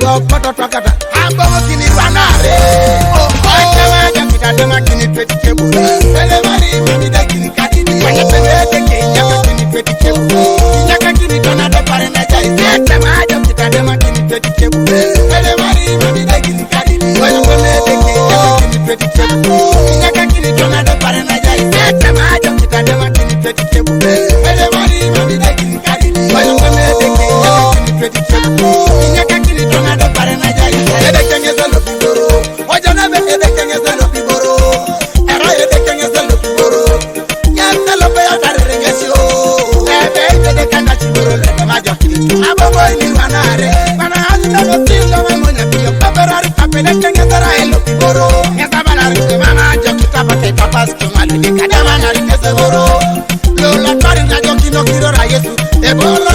go poto twakata abo kini wanare oh acha kita dema kini peti kebu ele mari mimi de kini kadidi wana pende de kenya kini peti kebu nyaka kini tona de pare na jai acha maja kita dema kini peti kebu ele mari mimi de kini kadidi wana pende de kenya kini peti kebu nyaka kini tona de pare na jai acha maja kita dema kini peti kebu ele mari mimi de kini kadidi wana pende de kenya kini peti kebu nyaka kini tona de pare na jai ede kenya zalo biboro ojana be ede kenya zalo biboro era ede kenya zalo biboro ya zalo be ya tare ngesio ede ede kanga chiboro le majo abobo ni wanare bana hazina no tinga mamonya pio paperari papene kenya zara elo biboro ya sabana ringe mama jo kitaba te papas kemalu ni kadama na ringe zeboro lo la tare na jo kino kiro ra yesu ebola